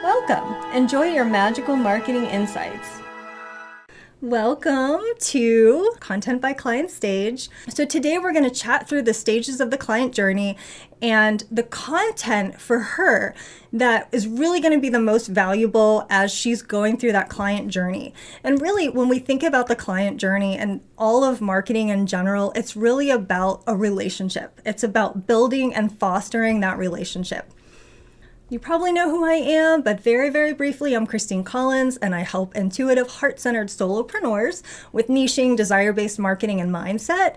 Welcome. Enjoy your magical marketing insights. Welcome to Content by Client Stage. So today we're going to chat through the stages of the client journey and the content for her that is really going to be the most valuable as she's going through that client journey. And really, when we think about the client journey and all of marketing in general, it's really about a relationship. It's about building and fostering that relationship. You probably know who I am, but very, very briefly, I'm 𝓜𝓪𝓰𝓲𝓬 and I help intuitive, heart-centered solopreneurs with niching, desire-based marketing and mindset,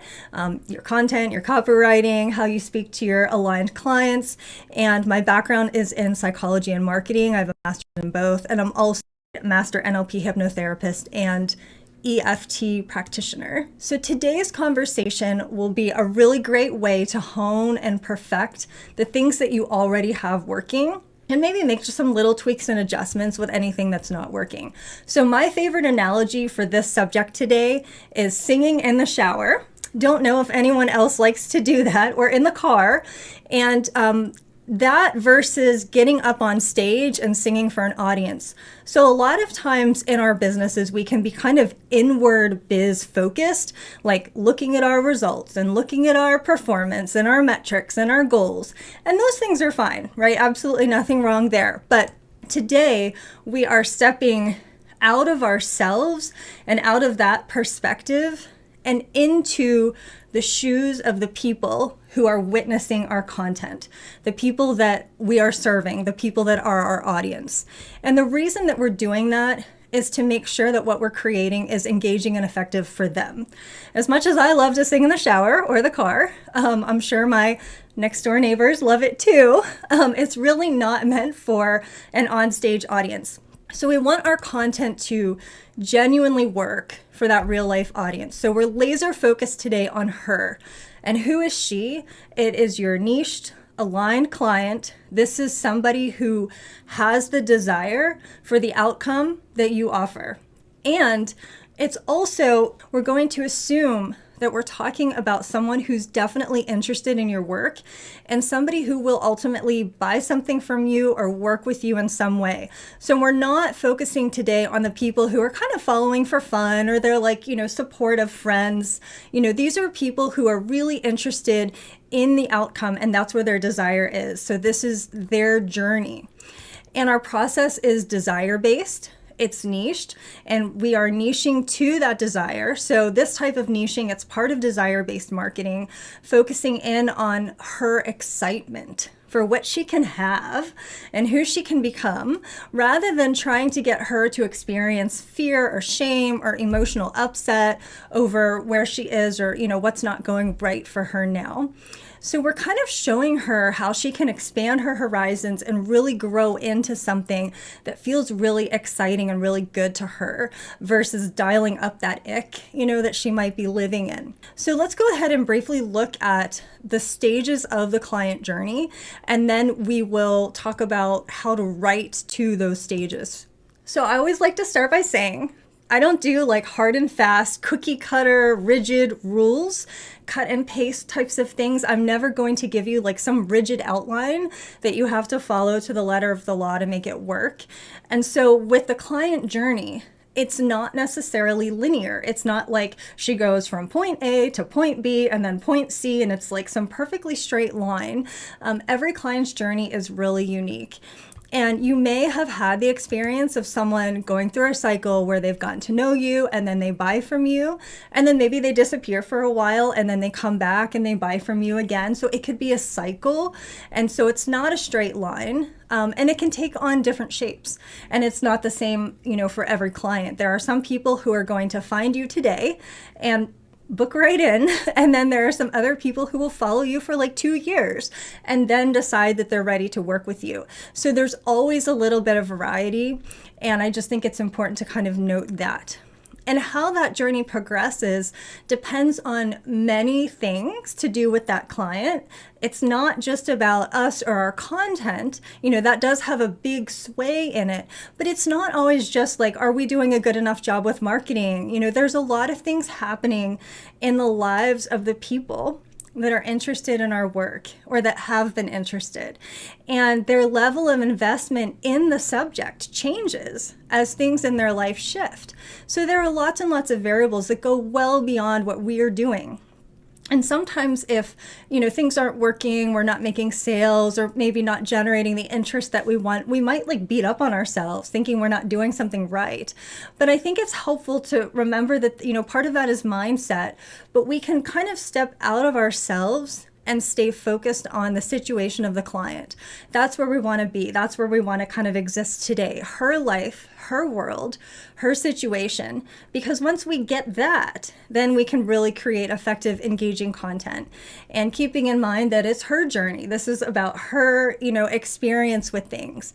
your content, your copywriting, how you speak to your aligned clients. And my background is in psychology and marketing. I have a master's in both, and I'm also a master NLP hypnotherapist and EFT practitioner. So today's conversation will be a really great way to hone and perfect the things that you already have working, and maybe make just some little tweaks and adjustments with anything that's not working. So my favorite analogy for this subject today is singing in the shower. Don't know if anyone else likes to do that, or in the car. And that versus getting up on stage and singing for an audience. So a lot of times in our businesses, we can be kind of inward biz focused, like looking at our results and looking at our performance and our metrics and our goals. And those things are fine, right? Absolutely nothing wrong there. But today we are stepping out of ourselves and out of that perspective and into the shoes of the people who are witnessing our content, the people that we are serving, the people that are our audience. And the reason that we're doing that is to make sure that what we're creating is engaging and effective for them. As much as I love to sing in the shower or the car, I'm sure my next door neighbors love it too. It's really not meant for an on-stage audience. So we want our content to genuinely work for that real life audience. So we're laser focused today on her. And who is she? It is your niched, aligned client. This is somebody who has the desire for the outcome that you offer. And it's also, we're going to assume that we're talking about someone who's definitely interested in your work and somebody who will ultimately buy something from you or work with you in some way. So we're not focusing today on the people who are kind of following for fun, or they're like, supportive friends. These are people who are really interested in the outcome, and that's where their desire is. So this is their journey. And our process is desire-based. It's niched, and we are niching to that desire. So this type of niching, it's part of desire-based marketing, focusing in on her excitement for what she can have and who she can become, rather than trying to get her to experience fear or shame or emotional upset over where she is, or what's not going right for her now. So we're kind of showing her how she can expand her horizons and really grow into something that feels really exciting and really good to her, versus dialing up that ick, that she might be living in. So let's go ahead and briefly look at the stages of the client journey, and then we will talk about how to write to those stages. So I always like to start by saying, I don't do like hard and fast, cookie cutter, rigid rules, cut and paste types of things. I'm never going to give you like some rigid outline that you have to follow to the letter of the law to make it work. And so with the client journey, it's not necessarily linear. It's not like she goes from point A to point B and then point C, and it's like some perfectly straight line. Every client's journey is really unique. And you may have had the experience of someone going through a cycle where they've gotten to know you and then they buy from you, and then maybe they disappear for a while and then they come back and they buy from you again. So it could be a cycle. And so it's not a straight line, and it can take on different shapes. And it's not the same, for every client. There are some people who are going to find you today and book right in, and then there are some other people who will follow you for like 2 years and then decide that they're ready to work with you. So there's always a little bit of variety, and I just think it's important to kind of note that. And how that journey progresses depends on many things to do with that client. It's not just about us or our content, that does have a big sway in it, but it's not always just like, are we doing a good enough job with marketing? There's a lot of things happening in the lives of the people that are interested in our work or that have been interested. And their level of investment in the subject changes as things in their life shift. So there are lots and lots of variables that go well beyond what we are doing. And sometimes if, things aren't working, we're not making sales, or maybe not generating the interest that we want, we might like beat up on ourselves thinking we're not doing something right. But I think it's helpful to remember that, part of that is mindset, but we can kind of step out of ourselves and stay focused on the situation of the client. That's where we want to be. That's where we want to kind of exist today. Her life, her world, her situation. Because once we get that, then we can really create effective, engaging content. And keeping in mind that it's her journey. This is about her, experience with things.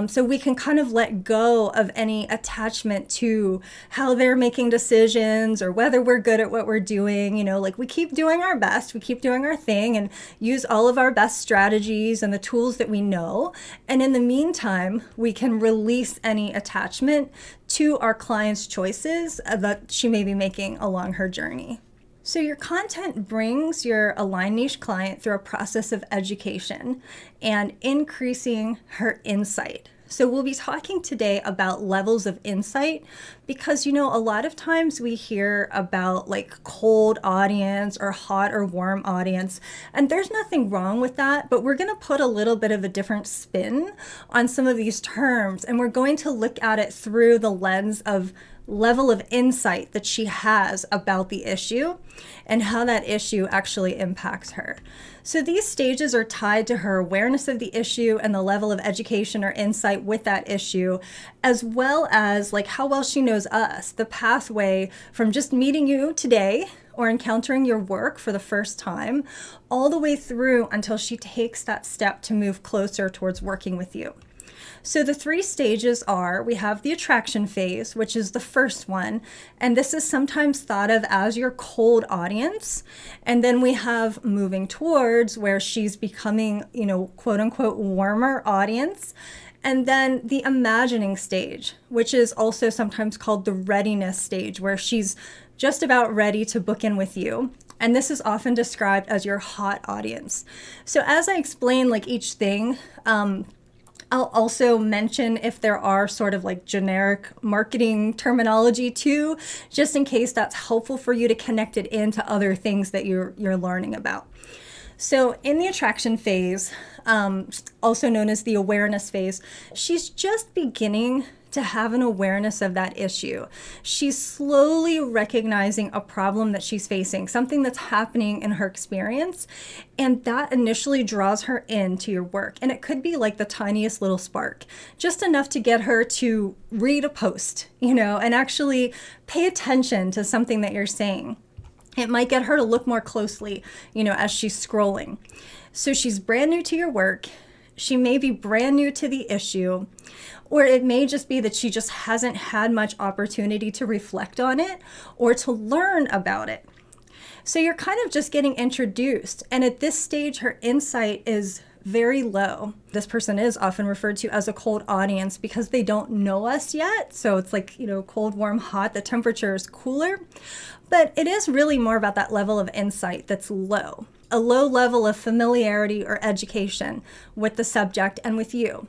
So we can kind of let go of any attachment to how they're making decisions or whether we're good at what we're doing. Like we keep doing our best, we keep doing our thing and use all of our best strategies and the tools that we know. And in the meantime, we can release any attachment to our client's choices that she may be making along her journey. So your content brings your aligned niche client through a process of education and increasing her insight. So we'll be talking today about levels of insight because, a lot of times we hear about like cold audience or hot or warm audience, and there's nothing wrong with that, but we're going to put a little bit of a different spin on some of these terms, and we're going to look at it through the lens of level of insight that she has about the issue and how that issue actually impacts her. So these stages are tied to her awareness of the issue and the level of education or insight with that issue, as well as like how well she knows us, the pathway from just meeting you today or encountering your work for the first time, all the way through until she takes that step to move closer towards working with you. So the 3 stages are, we have the attraction phase, which is the first one, and this is sometimes thought of as your cold audience. And then we have moving towards where she's becoming, quote unquote, warmer audience. And then the imagining stage, which is also sometimes called the readiness stage, where she's just about ready to book in with you. And this is often described as your hot audience. So as I explain like each thing, I'll also mention if there are sort of like generic marketing terminology too, just in case that's helpful for you to connect it into other things that you're learning about. So in the attraction phase, also known as the awareness phase, she's just beginning to have an awareness of that issue. She's slowly recognizing a problem that she's facing, something that's happening in her experience, and that initially draws her into your work. And it could be like the tiniest little spark, just enough to get her to read a post, and actually pay attention to something that you're saying. It might get her to look more closely, as she's scrolling. So she's brand new to your work. She may be brand new to the issue, or it may just be that she just hasn't had much opportunity to reflect on it or to learn about it. So you're kind of just getting introduced. And at this stage, her insight is very low. This person is often referred to as a cold audience because they don't know us yet. So it's like, cold, warm, hot, the temperature is cooler. But it is really more about that level of insight that's low, a low level of familiarity or education with the subject and with you.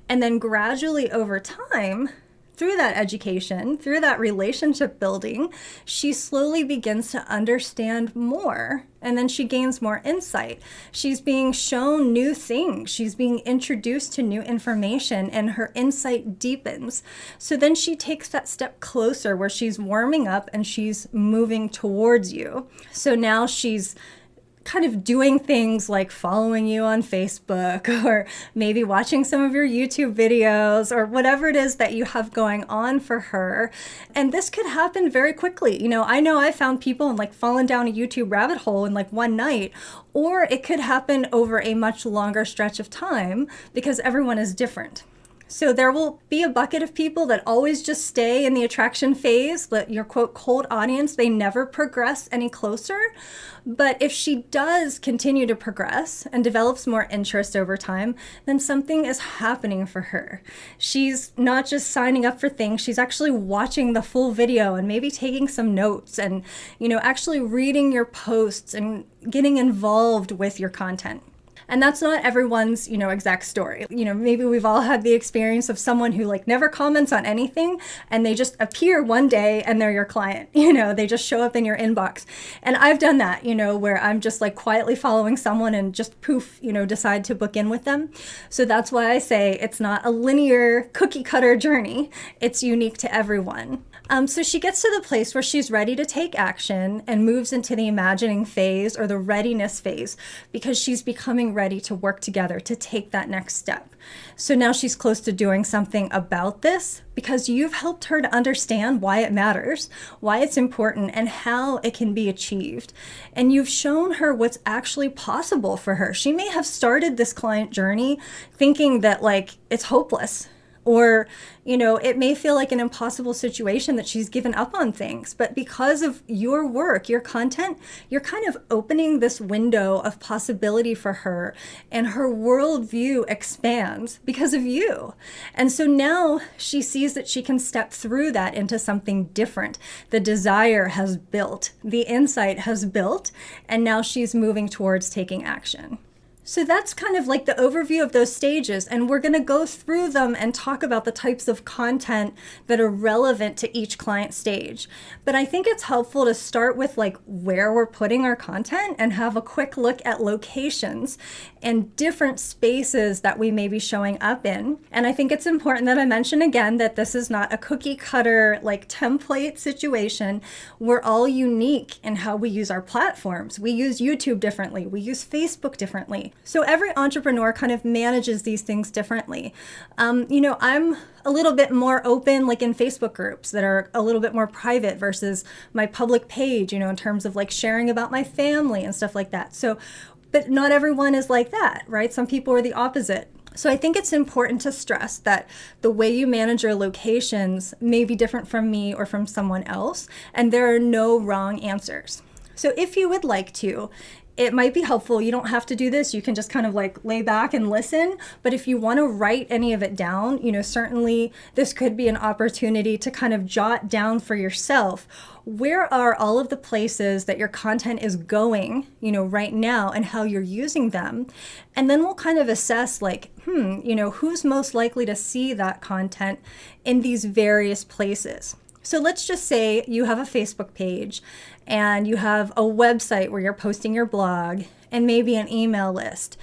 And then gradually over time, through that education, through that relationship building, she slowly begins to understand more, and then she gains more insight. She's being shown new things. She's being introduced to new information, and her insight deepens. So then she takes that step closer where she's warming up and she's moving towards you. So now she's kind of doing things like following you on Facebook or maybe watching some of your YouTube videos or whatever it is that you have going on for her. And this could happen very quickly. I know I found people and like fallen down a YouTube rabbit hole in like one night, or it could happen over a much longer stretch of time because everyone is different. So there will be a bucket of people that always just stay in the attraction phase, that your quote cold audience, they never progress any closer. But if she does continue to progress and develops more interest over time, then something is happening for her. She's not just signing up for things, she's actually watching the full video and maybe taking some notes and, actually reading your posts and getting involved with your content. And that's not everyone's, exact story. Maybe we've all had the experience of someone who never comments on anything and they just appear one day and they're your client. They just show up in your inbox. And I've done that, where I'm just quietly following someone and just poof, decide to book in with them. So that's why I say it's not a linear cookie cutter journey. It's unique to everyone. So she gets to the place where she's ready to take action and moves into the imagining phase or the readiness phase because she's becoming ready to work together to take that next step. So now she's close to doing something about this because you've helped her to understand why it matters, why it's important, and how it can be achieved. And you've shown her what's actually possible for her. She may have started this client journey thinking that it's hopeless. Or, it may feel like an impossible situation that she's given up on things. But because of your work, your content, you're kind of opening this window of possibility for her. And her worldview expands because of you. And so now she sees that she can step through that into something different. The desire has built, the insight has built, and now she's moving towards taking action. So that's kind of the overview of those stages, and we're going to go through them and talk about the types of content that are relevant to each client stage. But I think it's helpful to start with where we're putting our content and have a quick look at locations and different spaces that we may be showing up in. And I think it's important that I mention again that this is not a cookie cutter template situation. We're all unique in how we use our platforms. We use YouTube differently. We use Facebook differently. So every entrepreneur kind of manages these things differently. I'm a little bit more open in Facebook groups that are a little bit more private versus my public page, in terms of sharing about my family and stuff like that. So, but not everyone is like that, right? Some people are the opposite. So I think it's important to stress that the way you manage your locations may be different from me or from someone else, and there are no wrong answers. So if you would like to, it might be helpful. You don't have to do this. You can just kind of lay back and listen. But if you want to write any of it down, certainly this could be an opportunity to kind of jot down for yourself, where are all of the places that your content is going, right now and how you're using them. And then we'll kind of assess who's most likely to see that content in these various places. So let's just say you have a Facebook page and you have a website where you're posting your blog and maybe an email list.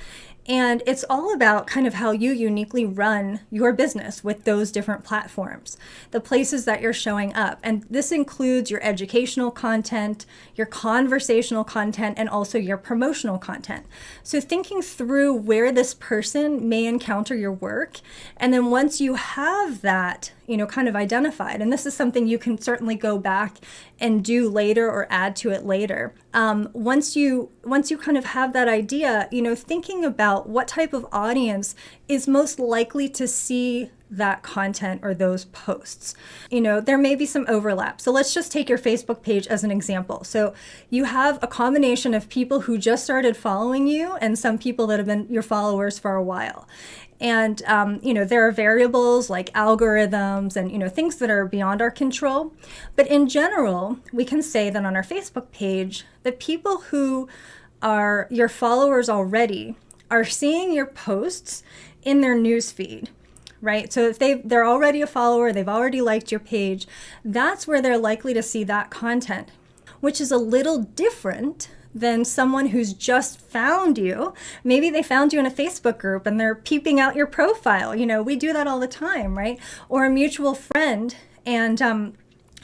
And it's all about kind of how you uniquely run your business with those different platforms, the places that you're showing up. And this includes your educational content, your conversational content, and also your promotional content. So thinking through where this person may encounter your work. And then once you have that, kind of identified, and this is something you can certainly go back and do later or add to it later. Once you kind of have that idea, thinking about what type of audience is most likely to see that content or those posts. There may be some overlap. So let's just take your Facebook page as an example. So you have a combination of people who just started following you and some people that have been your followers for a while. And, there are variables like algorithms and, things that are beyond our control. But in general, we can say that on our Facebook page, the people who are your followers already are seeing your posts in their newsfeed, right? So if they're already a follower, they've already liked your page, that's where they're likely to see that content, which is a little different than someone who's just found you. Maybe they found you in a Facebook group and they're peeping out your profile. We do that all the time, right? Or a mutual friend, and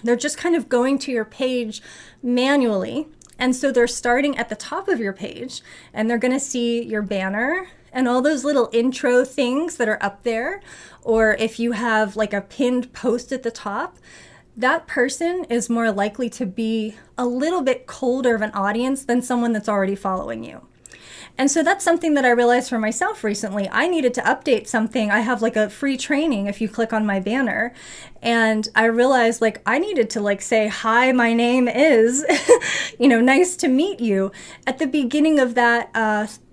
they're just kind of going to your page manually. And so they're starting at the top of your page and they're going to see your banner and all those little intro things that are up there. Or if you have a pinned post at the top, that person is more likely to be a little bit colder of an audience than someone that's already following you. And so that's something that I realized for myself recently. I needed to update something. I have like a free training if you click on my banner. And I realized like I needed to like say, hi, my name is, nice to meet you at the beginning of that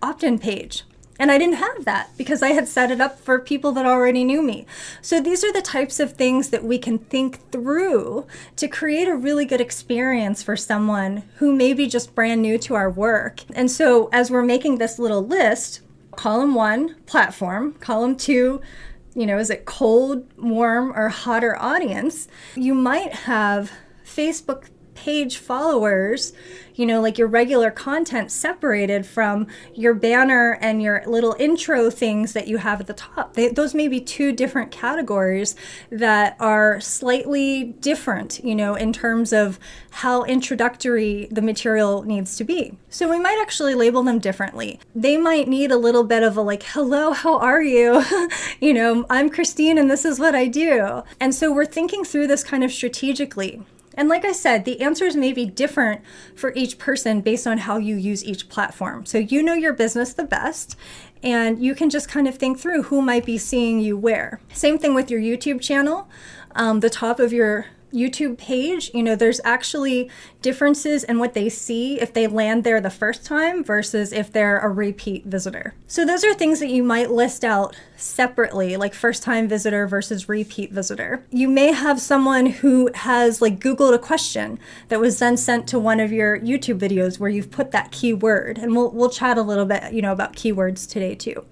opt-in page. And I didn't have that because I had set it up for people that already knew me. So these are the types of things that we can think through to create a really good experience for someone who may be just brand new to our work. And so as we're making this little list, column 1, platform, column 2, is it cold, warm, or hotter audience? You might have Facebook page followers, like your regular content separated from your banner and your little intro things that you have at the top. Those may be 2 different categories that are slightly different, in terms of how introductory the material needs to be. So we might actually label them differently. They might need a little bit of a like, hello, how are you? I'm Christine and this is what I do. And so we're thinking through this kind of strategically. And like I said, the answers may be different for each person based on how you use each platform. So you know your business the best, and you can just kind of think through who might be seeing you where. Same thing with your YouTube channel. The top of your YouTube page, there's actually differences in what they see if they land there the first time versus if they're a repeat visitor. So those are things that you might list out separately, like first time visitor versus repeat visitor. You may have someone who has like Googled a question that was then sent to one of your YouTube videos where you've put that keyword, and we'll chat a little bit, about keywords today too.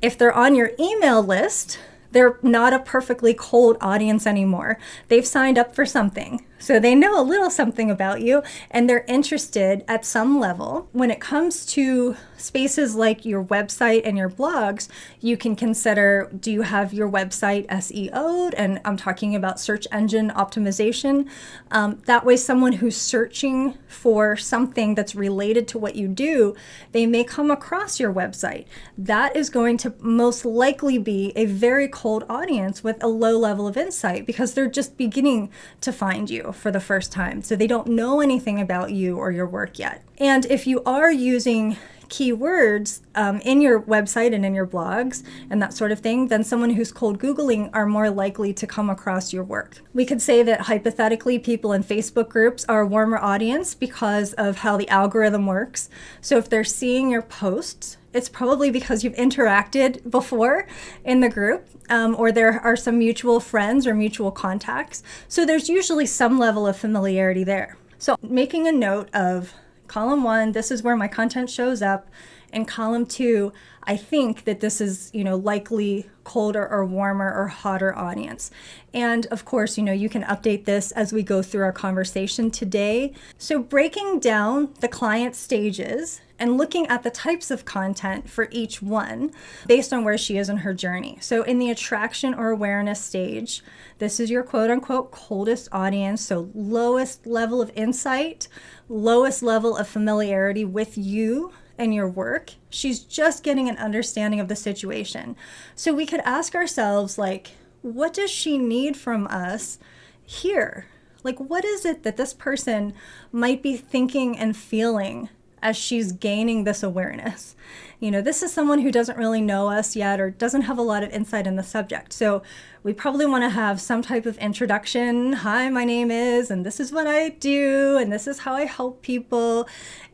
If they're on your email list, they're not a perfectly cold audience anymore. They've signed up for something. So they know a little something about you and they're interested at some level. When it comes to spaces like your website and your blogs, you can consider, do you have your website SEO'd? And I'm talking about search engine optimization. That way someone who's searching for something that's related to what you do, they may come across your website. That is going to most likely be a very cold audience with a low level of insight because they're just beginning to find you for the first time. So they don't know anything about you or your work yet. And if you are using keywords in your website and in your blogs and that sort of thing, then someone who's cold Googling are more likely to come across your work. We could say that hypothetically people in Facebook groups are a warmer audience because of how the algorithm works. So if they're seeing your posts, it's probably because you've interacted before in the group, or there are some mutual friends or mutual contacts. So there's usually some level of familiarity there. So making a note of column 1, this is where my content shows up. And column 2, I think that this is, likely colder or warmer or hotter audience. And of course, you can update this as we go through our conversation today. So breaking down the client stages and looking at the types of content for each one based on where she is in her journey. So in the attraction or awareness stage, this is your quote unquote coldest audience. So lowest level of insight, lowest level of familiarity with you and your work. She's just getting an understanding of the situation. So we could ask ourselves, like, what does she need from us here? Like, what is it that this person might be thinking and feeling as she's gaining this awareness? This is someone who doesn't really know us yet or doesn't have a lot of insight in the subject. So we probably want to have some type of introduction. Hi, my name is, and this is what I do, and this is how I help people.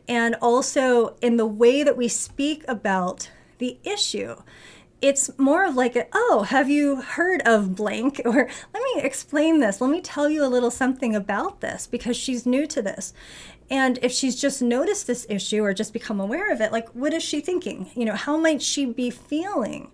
And also in the way that we speak about the issue, it's more of like, oh, have you heard of blank? Or let me explain this. Let me tell you a little something about this because she's new to this. And if she's just noticed this issue or just become aware of it, like, what is she thinking? How might she be feeling?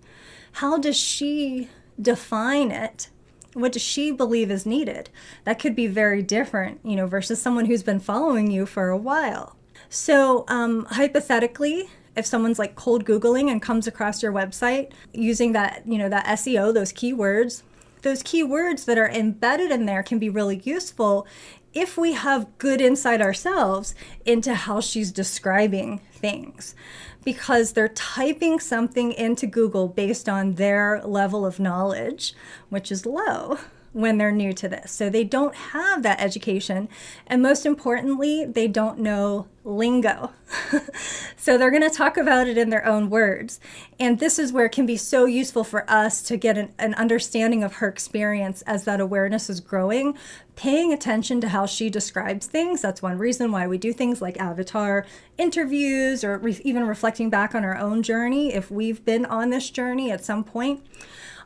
How does she define it? What does she believe is needed? That could be very different, versus someone who's been following you for a while. So hypothetically, if someone's like cold Googling and comes across your website using that, that SEO, those keywords that are embedded in there can be really useful if we have good insight ourselves into how she's describing things, because they're typing something into Google based on their level of knowledge, which is low. when they're new to this. So they don't have that education. And most importantly, they don't know lingo. So they're going to talk about it in their own words. And this is where it can be so useful for us to get an understanding of her experience as that awareness is growing, paying attention to how she describes things. That's one reason why we do things like avatar interviews, or even reflecting back on our own journey if we've been on this journey at some point.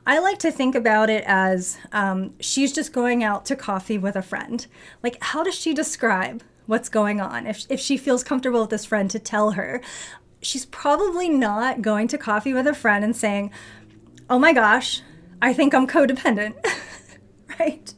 I like to think about it as she's just going out to coffee with a friend. Like, how does she describe what's going on? If she feels comfortable with this friend to tell her, she's probably not going to coffee with a friend and saying, oh my gosh, I think I'm codependent. Right?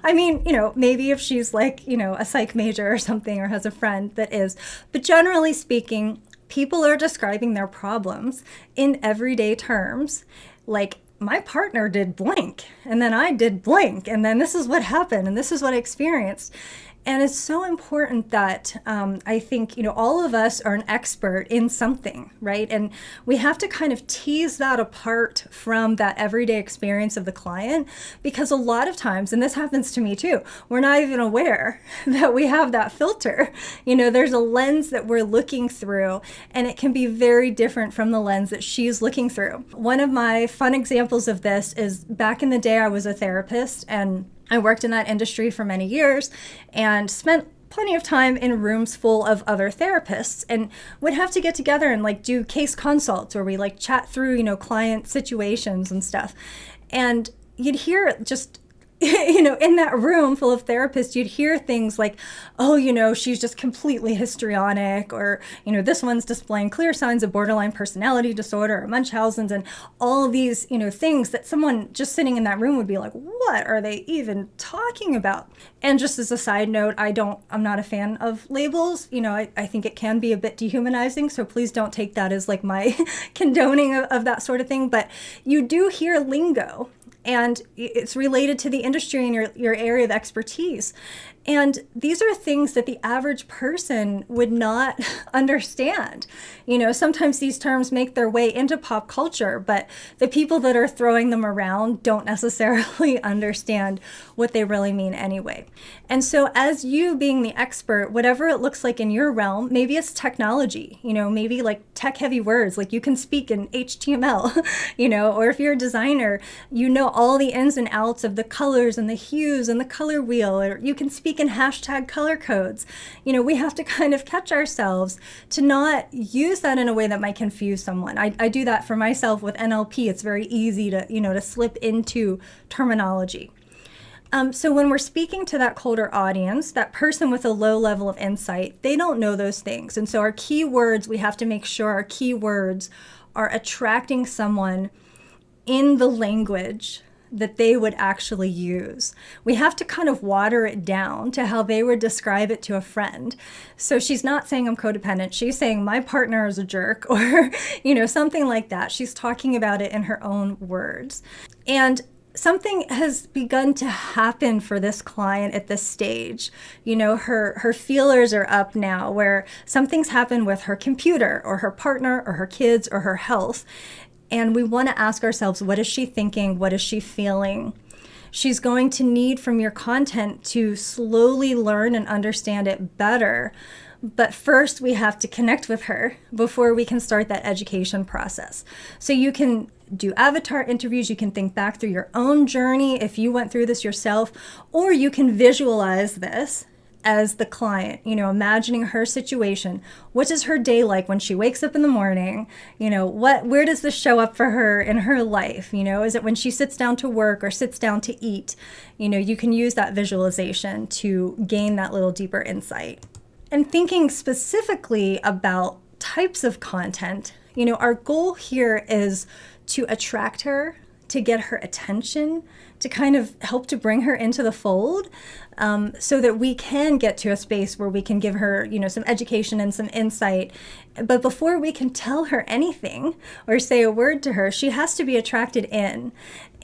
I mean, maybe if she's like, a psych major or something, or has a friend that is, but generally speaking, people are describing their problems in everyday terms. Like, my partner did blank, and then I did blank, and then this is what happened, and this is what I experienced. And it's so important that I think, all of us are an expert in something, right? And we have to kind of tease that apart from that everyday experience of the client, because a lot of times, and this happens to me too, we're not even aware that we have that filter. There's a lens that we're looking through, and it can be very different from the lens that she's looking through. One of my fun examples of this is back in the day, I was a therapist, and I worked in that industry for many years and spent plenty of time in rooms full of other therapists, and would have to get together and like do case consults where we like chat through, client situations and stuff. And you'd hear just in that room full of therapists, you'd hear things like, oh, she's just completely histrionic, or, this one's displaying clear signs of borderline personality disorder or Munchausen's, and all of these, things that someone just sitting in that room would be like, what are they even talking about? And just as a side note, I'm not a fan of labels. I think it can be a bit dehumanizing, so please don't take that as like my condoning of that sort of thing. But you do hear lingo, and it's related to the industry and your area of expertise. And these are things that the average person would not understand. Sometimes these terms make their way into pop culture, but the people that are throwing them around don't necessarily understand what they really mean anyway. And so as you being the expert, whatever it looks like in your realm, maybe it's technology, maybe like tech heavy words, like you can speak in HTML, or if you're a designer, all the ins and outs of the colors and the hues and the color wheel, or you can speak in hashtag color codes. We have to kind of catch ourselves to not use that in a way that might confuse someone. I do that for myself with NLP. It's very easy to, to slip into terminology. So when we're speaking to that colder audience, that person with a low level of insight, they don't know those things. And so our keywords, we have to make sure our keywords are attracting someone in the language that they would actually use. We have to kind of water it down to how they would describe it to a friend. So she's not saying I'm codependent. She's saying my partner is a jerk, or, something like that. She's talking about it in her own words. And something has begun to happen for this client at this stage. Her feelers are up now, where something's happened with her computer or her partner or her kids or her health. And we want to ask ourselves, what is she thinking? What is she feeling? She's going to need from your content to slowly learn and understand it better. But first, we have to connect with her before we can start that education process. So you can do avatar interviews. You can think back through your own journey if you went through this yourself, or you can visualize this as the client, imagining her situation. What is her day like when she wakes up in the morning? Where does this show up for her in her life? Is it when she sits down to work or sits down to eat? You can use that visualization to gain that little deeper insight. And thinking specifically about types of content, our goal here is to attract her, to get her attention, to kind of help to bring her into the fold, so that we can get to a space where we can give her, some education and some insight. But before we can tell her anything or say a word to her, she has to be attracted in.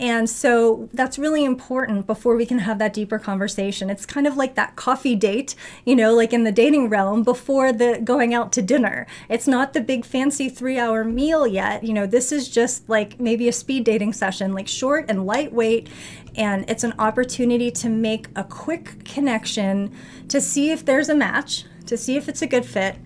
And so that's really important before we can have that deeper conversation. It's kind of like that coffee date, like in the dating realm before the going out to dinner. It's not the big fancy 3-hour meal yet. This is just like maybe a speed dating session, like short and lightweight. And it's an opportunity to make a quick connection, to see if there's a match, to see if it's a good fit.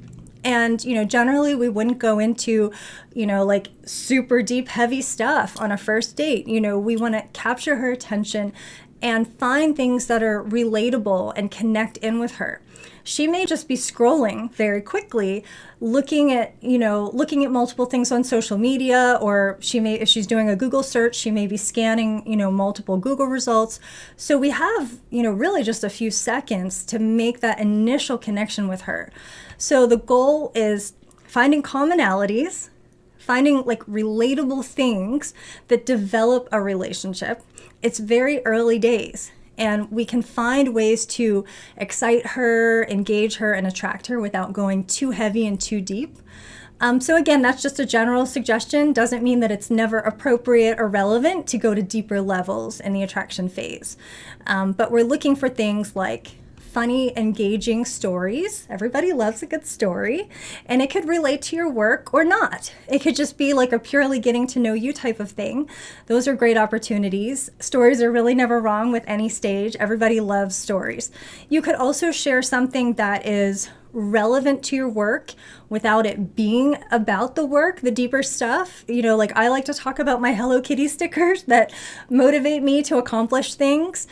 And, generally we wouldn't go into, like super deep, heavy stuff on a first date. We want to capture her attention and find things that are relatable and connect in with her. She may just be scrolling very quickly, looking at multiple things on social media, or if she's doing a Google search, she may be scanning, multiple Google results. So we have, really just a few seconds to make that initial connection with her. So the goal is finding commonalities, finding like relatable things that develop a relationship. It's very early days. And we can find ways to excite her, engage her, and attract her without going too heavy and too deep. So again, that's just a general suggestion. Doesn't mean that it's never appropriate or relevant to go to deeper levels in the attraction phase. But we're looking for things like funny, engaging stories. Everybody loves a good story, and it could relate to your work or not. It could just be like a purely getting to know you type of thing. Those are great opportunities. Stories are really never wrong with any stage. Everybody loves stories. You could also share something that is relevant to your work without it being about the work, the deeper stuff. Like I like to talk about my Hello Kitty stickers that motivate me to accomplish things.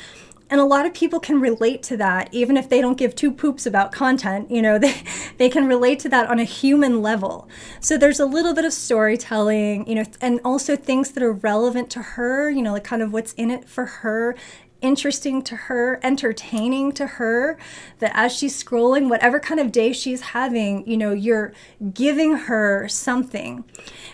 And a lot of people can relate to that, even if they don't give two poops about content. They can relate to that on a human level. So there's a little bit of storytelling, and also things that are relevant to her, like kind of what's in it for her, interesting to her, entertaining to her, that as she's scrolling, whatever kind of day she's having, you're giving her something.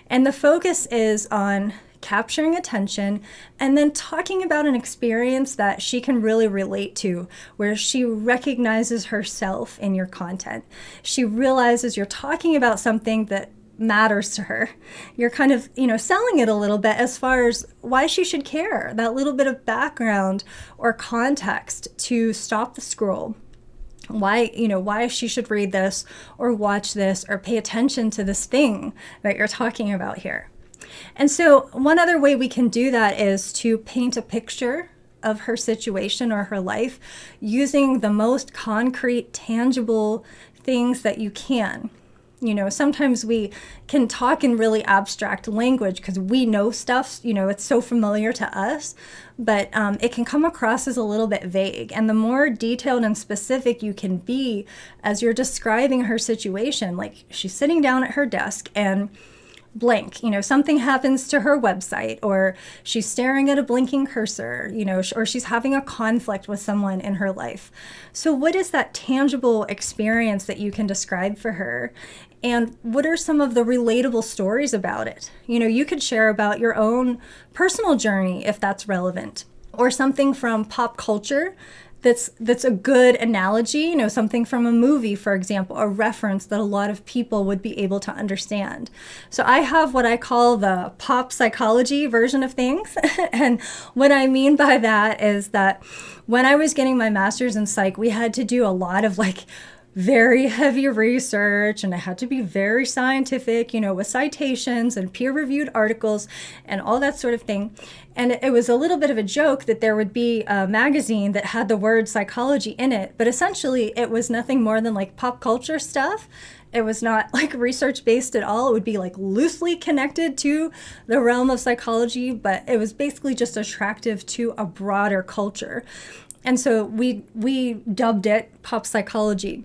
And the focus is on capturing attention and then talking about an experience that she can really relate to, where she recognizes herself in your content. She realizes you're talking about something that matters to her. You're kind of, selling it a little bit as far as why she should care, that little bit of background or context to stop the scroll. Why she should read this or watch this or pay attention to this thing that you're talking about here. And so one other way we can do that is to paint a picture of her situation or her life using the most concrete, tangible things that you can. Sometimes we can talk in really abstract language because we know stuff, it's so familiar to us, but it can come across as a little bit vague. And the more detailed and specific you can be as you're describing her situation, like she's sitting down at her desk and blank, something happens to her website, or she's staring at a blinking cursor, or she's having a conflict with someone in her life. So what is that tangible experience that you can describe for her? And what are some of the relatable stories about it? You could share about your own personal journey if that's relevant, or something from pop culture that's a good analogy, something from a movie, for example, a reference that a lot of people would be able to understand. So I have what I call the pop psychology version of things. And what I mean by that is that when I was getting my master's in psych, we had to do a lot of very heavy research, and it had to be very scientific, with citations and peer-reviewed articles and all that sort of thing. And it was a little bit of a joke that there would be a magazine that had the word psychology in it, but essentially it was nothing more than pop culture stuff. It was not research-based at all. It would be loosely connected to the realm of psychology, but it was basically just attractive to a broader culture. And so we dubbed it pop psychology,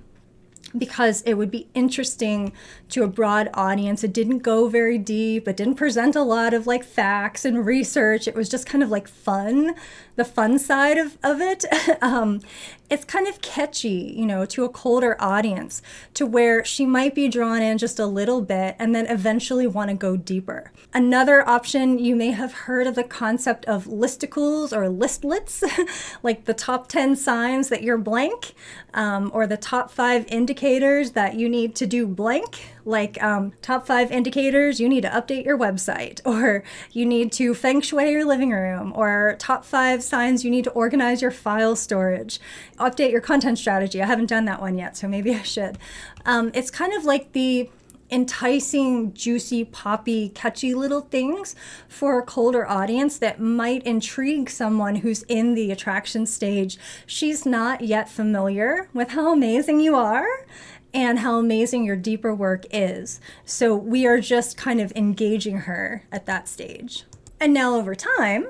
because it would be interesting to a broad audience. It didn't go very deep. It didn't present a lot of facts and research. It was just kind of fun, the fun side of it. It's kind of catchy, to a colder audience, to where she might be drawn in just a little bit and then eventually want to go deeper. Another option, you may have heard of the concept of listicles or listlets, like the top 10 signs that you're blank, or the top 5 indicators indicators that you need to do blank, like top 5 indicators you need to update your website, or you need to feng shui your living room, or top 5 signs you need to organize your file storage, update your content strategy. I haven't done that one yet, so maybe I should. It's kind of like the enticing, juicy, poppy, catchy little things for a colder audience that might intrigue someone who's in the attraction stage. She's not yet familiar with how amazing you are and how amazing your deeper work is. So we are just kind of engaging her at that stage. And now over time,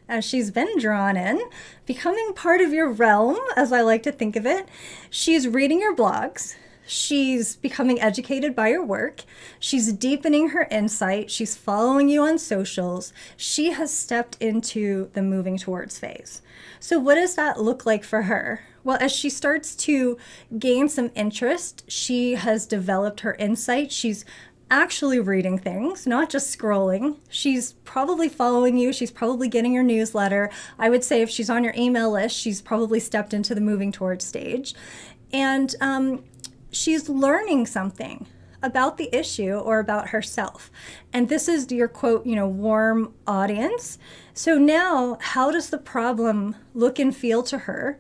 as she's been drawn in, becoming part of your realm, as I like to think of it, she's reading your blogs. She's becoming educated by your work. She's deepening her insight. She's following you on socials. She has stepped into the moving towards phase. So what does that look like for her? Well, as she starts to gain some interest, she has developed her insight. She's actually reading things, not just scrolling. She's probably following you. She's probably getting your newsletter. I would say if she's on your email list, she's probably stepped into the moving towards stage. And she's learning something about the issue or about herself. And this is your quote, warm audience. So now, how does the problem look and feel to her?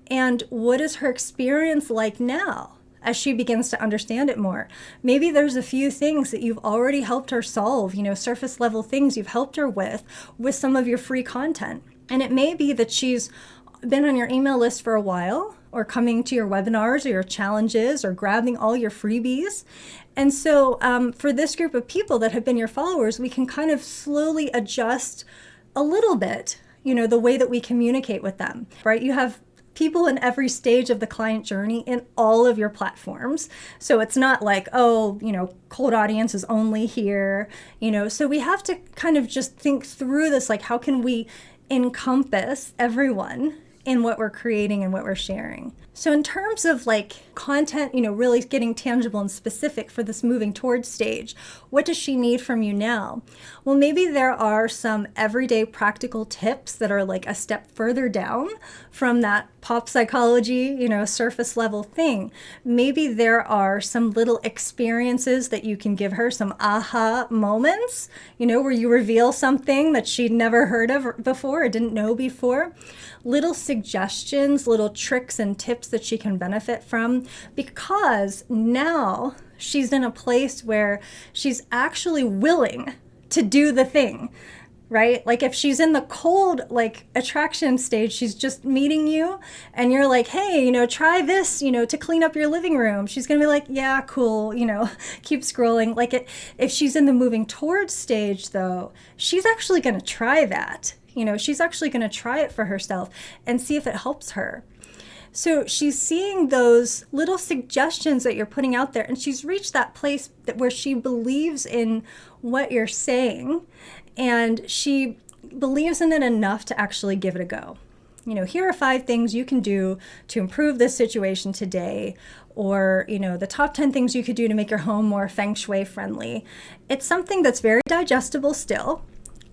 And what is her experience like now as she begins to understand it more? Maybe there's a few things that you've already helped her solve, surface level things you've helped her with some of your free content. And it may be that she's been on your email list for a while, or coming to your webinars or your challenges, or grabbing all your freebies. And so for this group of people that have been your followers, we can kind of slowly adjust a little bit, the way that we communicate with them, right? You have people in every stage of the client journey in all of your platforms. So it's not like, cold audience is only here, so we have to kind of just think through this, like, how can we encompass everyone in what we're creating and what we're sharing. So in terms of content, really getting tangible and specific for this moving towards stage, what does she need from you now? Well, maybe there are some everyday practical tips that are like a step further down from that pop psychology, surface level thing. Maybe there are some little experiences that you can give her, some aha moments, where you reveal something that she'd never heard of before or didn't know before. Little suggestions, little tricks and tips that she can benefit from, because now she's in a place where she's actually willing to do the thing, right? Like if she's in the cold, attraction stage, she's just meeting you and you're like, hey, try this, to clean up your living room. She's going to be like, yeah, cool, keep scrolling. If she's in the moving towards stage though, she's actually going to try that. She's actually going to try it for herself and see if it helps her. So she's seeing those little suggestions that you're putting out there, and she's reached that place where she believes in what you're saying, and she believes in it enough to actually give it a go. Here are 5 things you can do to improve this situation today, or, the top 10 things you could do to make your home more feng shui friendly. It's something that's very digestible still,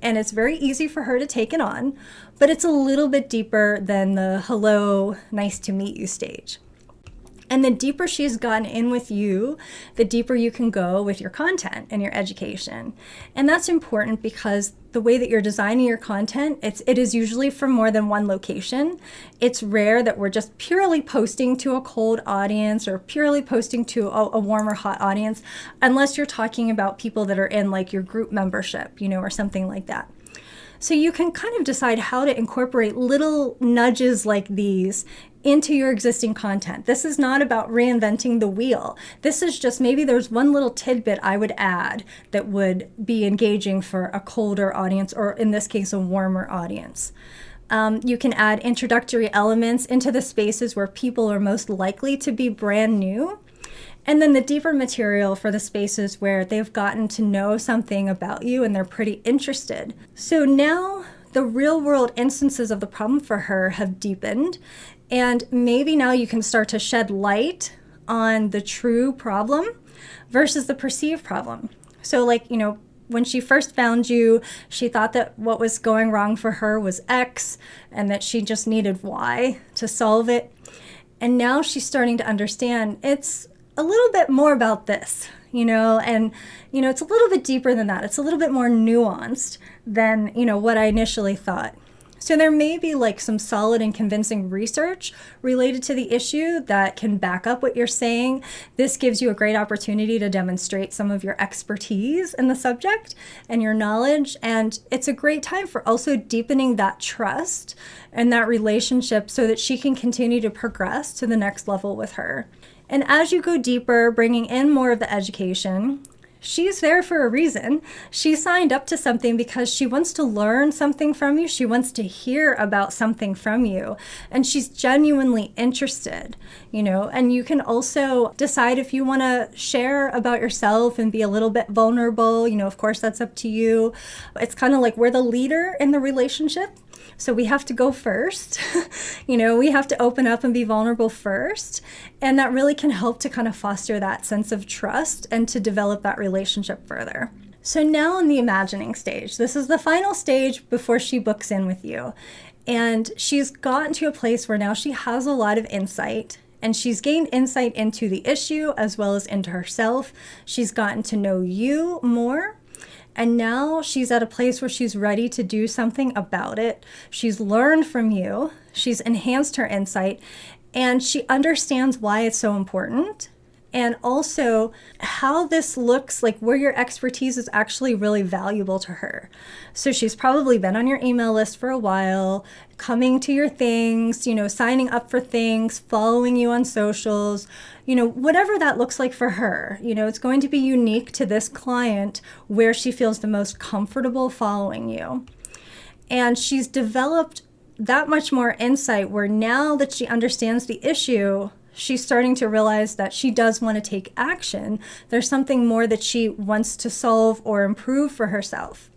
and it's very easy for her to take it on, but it's a little bit deeper than the hello, nice to meet you stage. And the deeper she's gotten in with you, the deeper you can go with your content and your education. And that's important because the way that you're designing your content, it is usually from more than one location. It's rare that we're just purely posting to a cold audience or purely posting to a warm or hot audience, unless you're talking about people that are in your group membership, or something like that. So you can kind of decide how to incorporate little nudges like these into your existing content. This is not about reinventing the wheel. This is just maybe there's one little tidbit I would add that would be engaging for a colder audience, or in this case, a warmer audience. You can add introductory elements into the spaces where people are most likely to be brand new. And then the deeper material for the spaces where they've gotten to know something about you and they're pretty interested. So now the real world instances of the problem for her have deepened, and maybe now you can start to shed light on the true problem versus the perceived problem. So when she first found you, she thought that what was going wrong for her was X and that she just needed Y to solve it. And now she's starting to understand it's a little bit more about this, and, it's a little bit deeper than that. It's a little bit more nuanced than, what I initially thought. So there may be like some solid and convincing research related to the issue that can back up what you're saying. This gives you a great opportunity to demonstrate some of your expertise in the subject and your knowledge. And it's a great time for also deepening that trust and that relationship so that she can continue to progress to the next level with her. And as you go deeper, bringing in more of the education, she's there for a reason. She signed up to something because she wants to learn something from you. She wants to hear about something from you. And she's genuinely interested, and you can also decide if you want to share about yourself and be a little bit vulnerable. Of course, that's up to you. It's kind of like we're the leader in the relationship. So we have to go first. We have to open up and be vulnerable first. And that really can help to kind of foster that sense of trust and to develop that relationship further. So now in the imagining stage, this is the final stage before she books in with you. And she's gotten to a place where now she has a lot of insight. And she's gained insight into the issue as well as into herself. She's gotten to know you more. And now she's at a place where she's ready to do something about it. She's learned from you. She's enhanced her insight. And she understands why it's so important. And also how this looks like where your expertise is actually really valuable to her. So she's probably been on your email list for a while, coming to your things, signing up for things, following you on socials, whatever that looks like for her. It's going to be unique to this client where she feels the most comfortable following you. And she's developed that much more insight where now that she understands the issue, she's starting to realize that she does want to take action. There's something more that she wants to solve or improve for herself.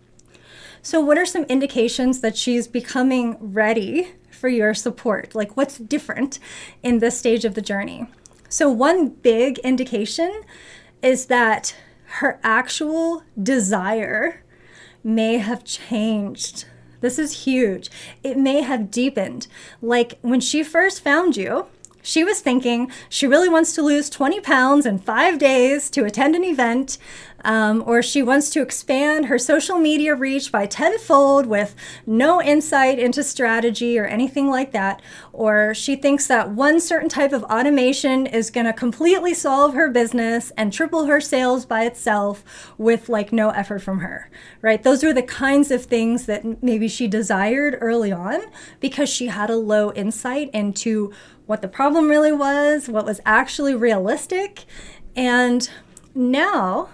So what are some indications that she's becoming ready for your support? Like what's different in this stage of the journey? So one big indication is that her actual desire may have changed. This is huge. It may have deepened. Like when she first found you, she was thinking she really wants to lose 20 pounds in 5 days to attend an event, or she wants to expand her social media reach by tenfold with no insight into strategy or anything like that, or she thinks that one certain type of automation is going to completely solve her business and triple her sales by itself with like no effort from her, right? Those were the kinds of things that maybe she desired early on because she had a low insight into what the problem really was, what was actually realistic. And now,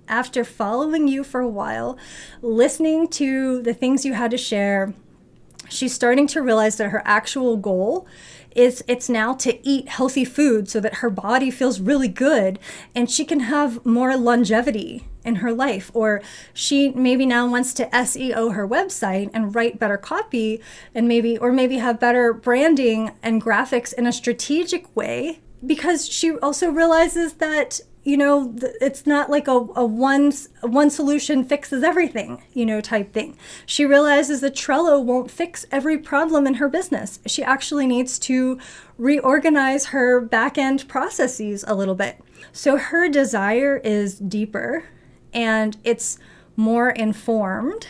after following you for a while, listening to the things you had to share, she's starting to realize that her actual goal is it's now to eat healthy food so that her body feels really good and she can have more longevity in her life. Or she maybe now wants to SEO her website and write better copy and maybe have better branding and graphics in a strategic way, because she also realizes that it's not like a one solution fixes everything, type thing. She realizes that Trello won't fix every problem in her business. She actually needs to reorganize her back-end processes a little bit. So her desire is deeper and it's more informed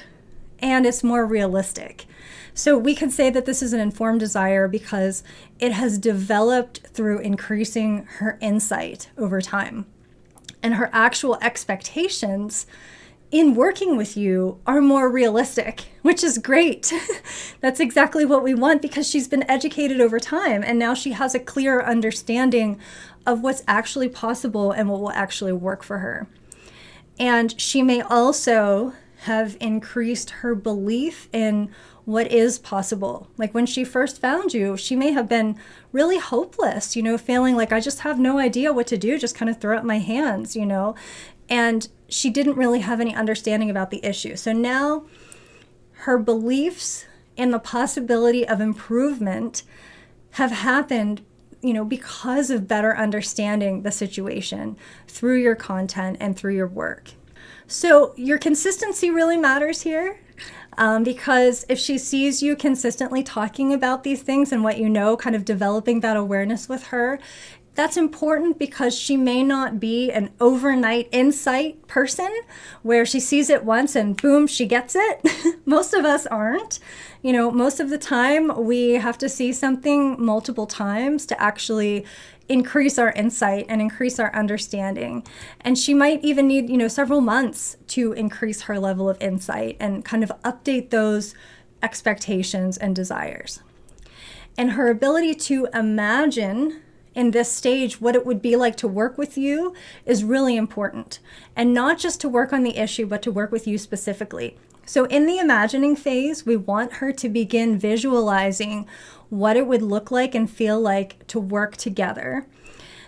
and it's more realistic. So we can say that this is an informed desire because it has developed through increasing her insight over time. And her actual expectations in working with you are more realistic, which is great. That's exactly what we want because she's been educated over time and now she has a clearer understanding of what's actually possible and what will actually work for her. And she may also have increased her belief in what is possible. Like when she first found you, she may have been really hopeless, feeling like I just have no idea what to do, just kind of throw up my hands, and she didn't really have any understanding about the issue. So now her beliefs in the possibility of improvement have happened, because of better understanding the situation through your content and through your work. So your consistency really matters here. because if she sees you consistently talking about these things and what you know, kind of developing that awareness with her, that's important because she may not be an overnight insight person where she sees it once and boom, she gets it. Most of us aren't. You know, most of the time we have to see something multiple times to actually increase our insight and increase our understanding. And she might even need, you know, several months to increase her level of insight and kind of update those expectations and desires. And her ability to imagine in this stage what it would be like to work with you is really important. And not just to work on the issue, but to work with you specifically. So in the imagining phase, we want her to begin visualizing what it would look like and feel like to work together.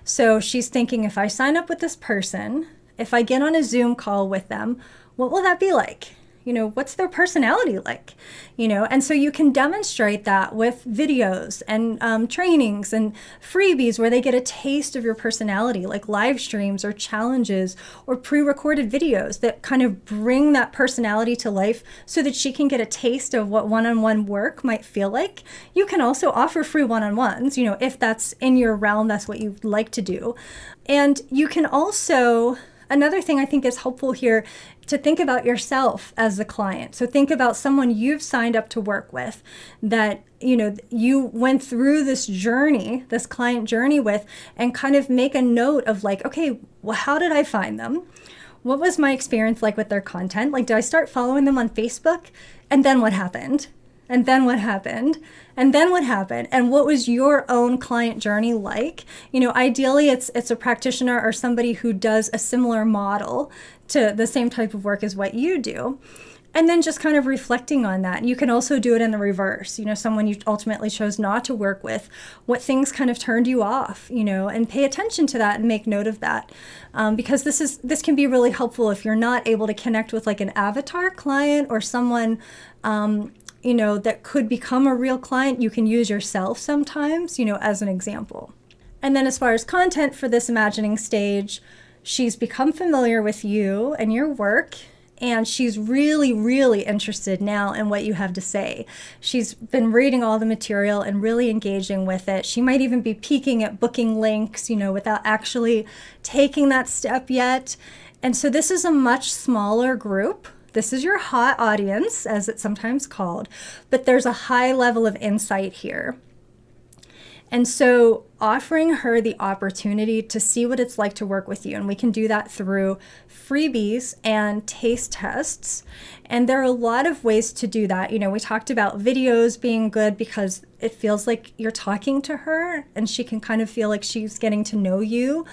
So she's thinking, if I sign up with this person, if I get on a Zoom call with them, what will that be like? You know, what's their personality like? You know, and so you can demonstrate that with videos and trainings and freebies where they get a taste of your personality, like live streams or challenges or pre-recorded videos that kind of bring that personality to life so that she can get a taste of what one-on-one work might feel like. You can also offer free one-on-ones, you know, if that's in your realm, that's what you'd like to do. And you can also, another thing I think is helpful here, to think about yourself as the client. So think about someone you've signed up to work with that, you know, you went through this journey, this client journey with, and kind of make a note of like, okay, well, how did I find them? What was my experience like with their content? Like, did I start following them on Facebook? And then what happened? And then what happened? And then what happened? And what was your own client journey like? You know, ideally it's a practitioner or somebody who does a similar model to the same type of work as what you do. And then just kind of reflecting on that. You can also do it in the reverse, you know, someone you ultimately chose not to work with, what things kind of turned you off, you know, and pay attention to that and make note of that. Because this can be really helpful if you're not able to connect with like an avatar client or someone, you know, that could become a real client. You can use yourself sometimes, you know, as an example. And then as far as content for this imagining stage, she's become familiar with you and your work, and she's really, really interested now in what you have to say. She's been reading all the material and really engaging with it. She might even be peeking at booking links, you know, without actually taking that step yet. And so this is a much smaller group. This is your hot audience, as it's sometimes called, but there's a high level of insight here. And so offering her the opportunity to see what it's like to work with you, and we can do that through freebies and taste tests. And there are a lot of ways to do that. You know, we talked about videos being good because it feels like you're talking to her and she can kind of feel like she's getting to know you.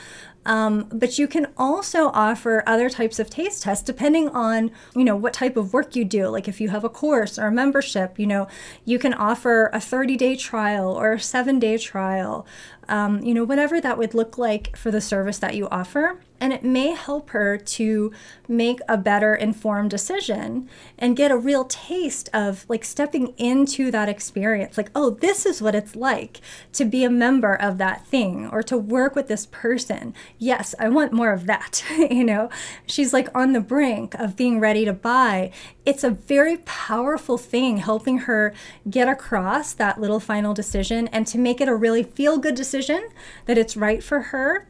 But you can also offer other types of taste tests depending on, you know, what type of work you do. Like if you have a course or a membership, you know, you can offer a 30-day trial or a 7-day trial, you know, whatever that would look like for the service that you offer. And it may help her to make a better informed decision and get a real taste of like stepping into that experience. Like, oh, this is what it's like to be a member of that thing or to work with this person. Yes, I want more of that. You know, she's like on the brink of being ready to buy. It's a very powerful thing helping her get across that little final decision and to make it a really feel-good decision that it's right for her.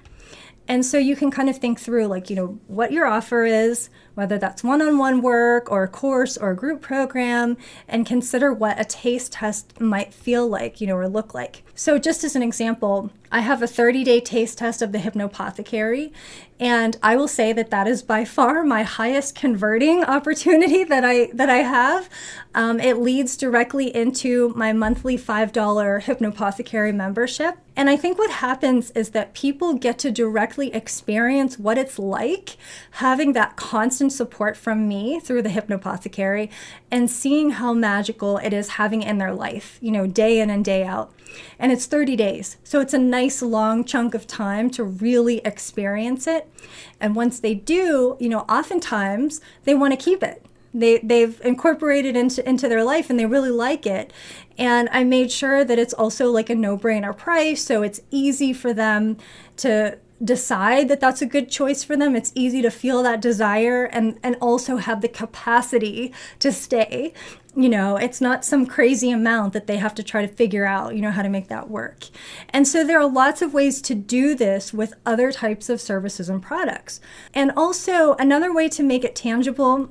And so you can kind of think through like, you know, what your offer is, whether that's one-on-one work or a course or a group program, and consider what a taste test might feel like, you know, or look like. So just as an example, I have a 30-day taste test of the 𝓜𝓪𝓰𝓲𝓷, and I will say that that is by far my highest converting opportunity that I have. It leads directly into my monthly $5 𝓜𝓪𝓰𝓲𝓷 membership. And I think what happens is that people get to directly experience what it's like having that constant support from me through the 𝓜𝓪𝓰𝓲𝓷 and seeing how magical it is having in their life, you know, day in and day out. And it's 30 days. So it's a nice long chunk of time to really experience it. And once they do, you know, oftentimes they want to keep it. They've incorporated into their life and they really like it. And I made sure that it's also like a no-brainer price. So it's easy for them to decide that that's a good choice for them. It's easy to feel that desire and also have the capacity to stay. It's not some crazy amount that they have to try to figure out, how to make that work. And so there are lots of ways to do this with other types of services and products. And also another way to make it tangible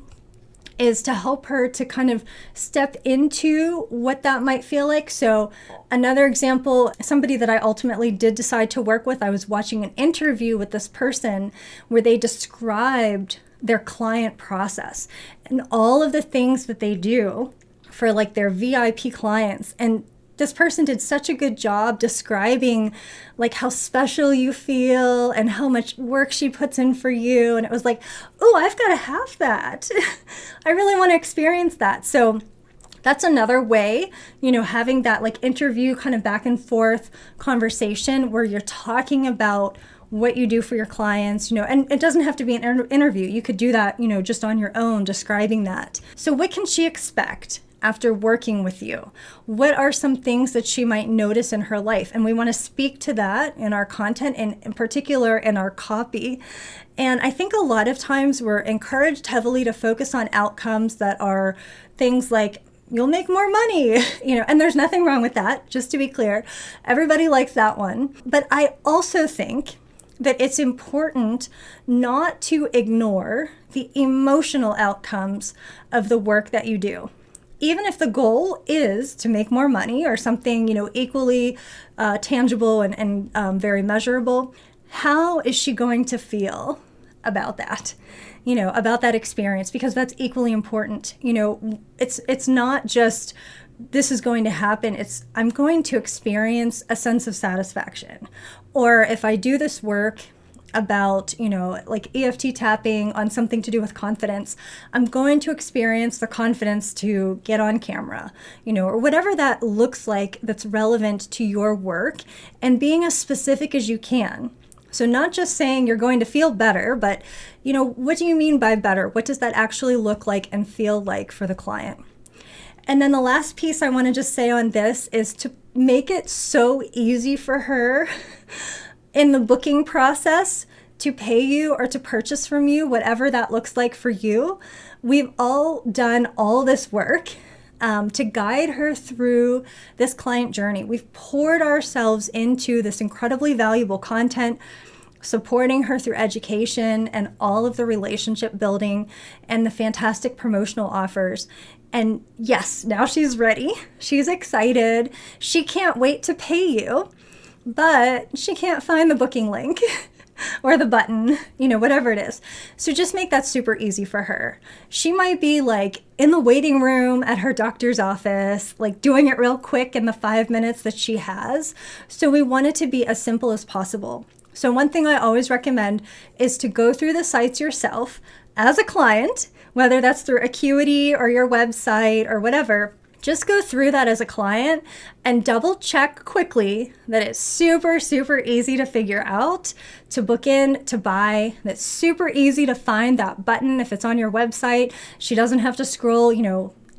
is to help her to kind of step into what that might feel like. So another example, somebody that I ultimately did decide to work with, I was watching an interview with this person where they described their client process and all of the things that they do for like their VIP clients. And this person did such a good job describing like how special you feel and how much work she puts in for you. And it was like, oh, I've got to have that. I really want to experience that. So that's another way, having that like interview kind of back and forth conversation where you're talking about what you do for your clients, and it doesn't have to be an interview. You could do that, just on your own, describing that. So what can she expect after working with you? What are some things that she might notice in her life? And we want to speak to that in our content, and in particular in our copy. And I think a lot of times we're encouraged heavily to focus on outcomes that are things like, you'll make more money, and there's nothing wrong with that, just to be clear. Everybody likes that one. But I also think that it's important not to ignore the emotional outcomes of the work that you do. Even if the goal is to make more money or something, equally tangible and very measurable, how is she going to feel about that? About that experience, because that's equally important. It's not just this is going to happen. It's I'm going to experience a sense of satisfaction. Or if I do this work about, like EFT tapping on something to do with confidence, I'm going to experience the confidence to get on camera, or whatever that looks like that's relevant to your work, and being as specific as you can. So not just saying you're going to feel better, but, what do you mean by better? What does that actually look like and feel like for the client? And then the last piece I want to just say on this is to make it so easy for her in the booking process to pay you or to purchase from you, whatever that looks like for you. We've all done all this work to guide her through this client journey. We've poured ourselves into this incredibly valuable content, supporting her through education and all of the relationship building and the fantastic promotional offers. And yes, now she's ready. She's excited. She can't wait to pay you, but she can't find the booking link or the button, whatever it is. So just make that super easy for her. She might be like in the waiting room at her doctor's office, like doing it real quick in the 5 minutes that she has. So we want it to be as simple as possible. So one thing I always recommend is to go through the sites yourself as a client, whether that's through Acuity or your website or whatever. Just go through that as a client and double check quickly that it's super, super easy to figure out, to book in, to buy. That's super easy to find that button if it's on your website. She doesn't have to scroll,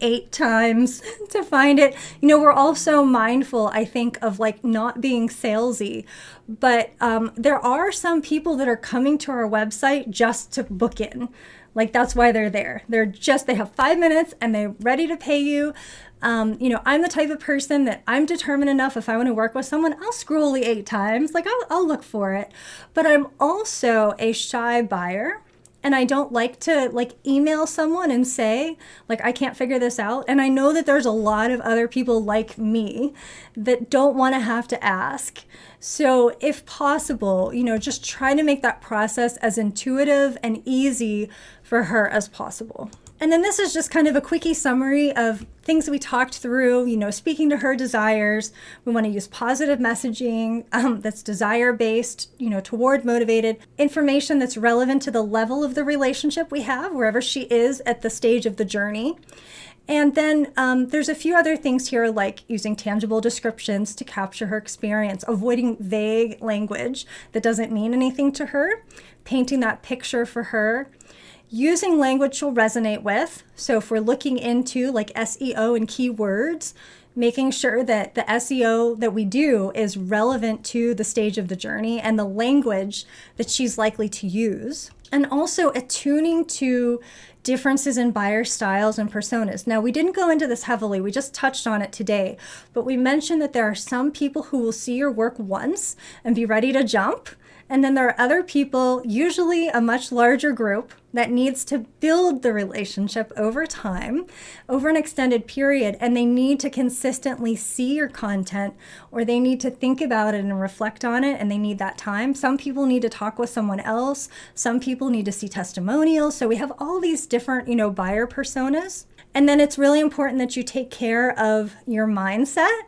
8 times to find it. We're also mindful, I think, of like not being salesy, but there are some people that are coming to our website just to book in. Like that's why they're there. They have 5 minutes and they're ready to pay you. I'm the type of person that I'm determined enough. If I want to work with someone, I'll scroll the 8 times. Like I'll look for it. But I'm also a shy buyer. And I don't like to email someone and say, I can't figure this out. And I know that there's a lot of other people like me that don't want to have to ask. So if possible, just try to make that process as intuitive and easy for her as possible. And then this is just kind of a quickie summary of things we talked through, speaking to her desires. We want to use positive messaging that's desire-based, toward motivated, information that's relevant to the level of the relationship we have, wherever she is at the stage of the journey. And then there's a few other things here, like using tangible descriptions to capture her experience, avoiding vague language that doesn't mean anything to her, painting that picture for her, using language she'll resonate with. So if we're looking into like SEO and keywords, making sure that the SEO that we do is relevant to the stage of the journey and the language that she's likely to use. And also attuning to differences in buyer styles and personas. Now, we didn't go into this heavily, we just touched on it today, but we mentioned that there are some people who will see your work once and be ready to jump. And then there are other people, usually a much larger group, that needs to build the relationship over time, over an extended period, and they need to consistently see your content, or they need to think about it and reflect on it, and they need that time. Some people need to talk with someone else. Some people need to see testimonials. So we have all these different, buyer personas. And then it's really important that you take care of your mindset.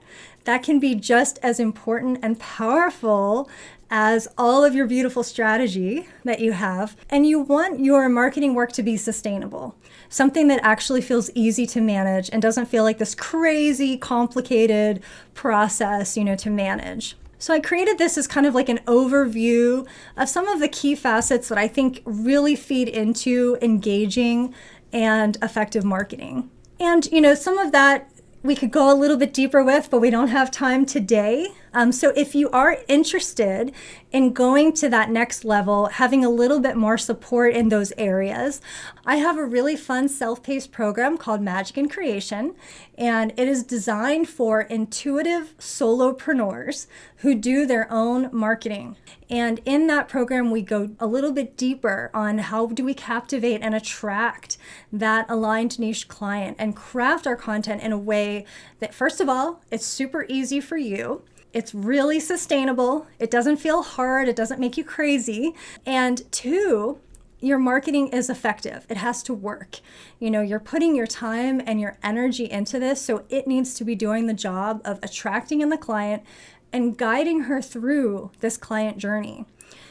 That can be just as important and powerful as all of your beautiful strategy that you have. And you want your marketing work to be sustainable, something that actually feels easy to manage and doesn't feel like this crazy, complicated process, to manage. So I created this as kind of like an overview of some of the key facets that I think really feed into engaging and effective marketing. And, some of that we could go a little bit deeper with, but we don't have time today. So if you are interested in going to that next level, having a little bit more support in those areas, I have a really fun self-paced program called Magic in Creation, and it is designed for intuitive solopreneurs who do their own marketing. And in that program, we go a little bit deeper on how do we captivate and attract that aligned niche client and craft our content in a way that, first of all, it's super easy for you. It's really sustainable. It doesn't feel hard. It doesn't make you crazy. And two, your marketing is effective. It has to work. You're putting your time and your energy into this, so it needs to be doing the job of attracting in the client and guiding her through this client journey.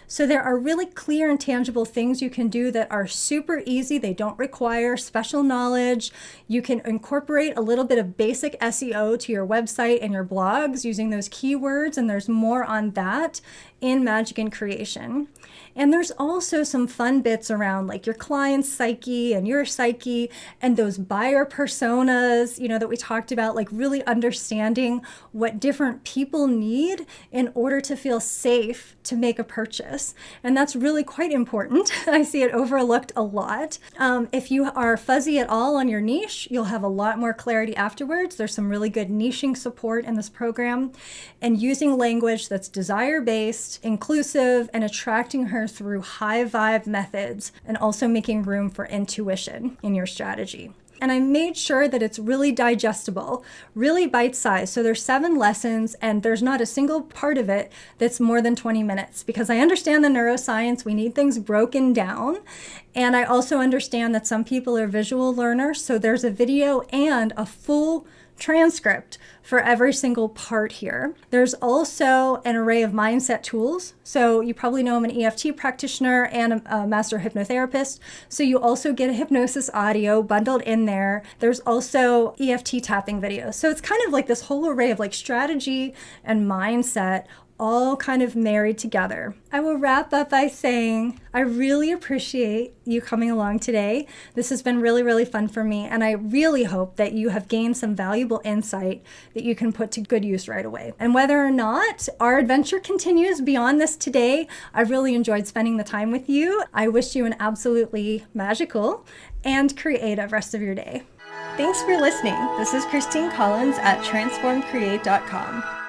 So there are really clear and tangible things you can do that are super easy. They don't require special knowledge. You can incorporate a little bit of basic SEO to your website and your blogs using those keywords, and there's more on that in Magic in Creation. And there's also some fun bits around like your client's psyche and your psyche and those buyer personas, that we talked about, like really understanding what different people need in order to feel safe to make a purchase. And that's really quite important. I see it overlooked a lot. If you are fuzzy at all on your niche, you'll have a lot more clarity afterwards. There's some really good niching support in this program, and using language that's desire-based, inclusive, and attracting her through high vibe methods, and also making room for intuition in your strategy. And I made sure that it's really digestible, really bite-sized. So there's 7 lessons, and there's not a single part of it that's more than 20 minutes, because I understand the neuroscience. We need things broken down. And I also understand that some people are visual learners. So there's a video and a full transcript for every single part here. There's also an array of mindset tools. So you probably know I'm an EFT practitioner and a master hypnotherapist. So you also get a hypnosis audio bundled in there. There's also EFT tapping videos. So it's kind of like this whole array of like strategy and mindset all kind of married together. I will wrap up by saying I really appreciate you coming along today. This has been really, really fun for me, and I really hope that you have gained some valuable insight that you can put to good use right away. And whether or not our adventure continues beyond this today, I really enjoyed spending the time with you. I wish you an absolutely magical and creative rest of your day. Thanks for listening. This is Christine Collins at transformcreate.com.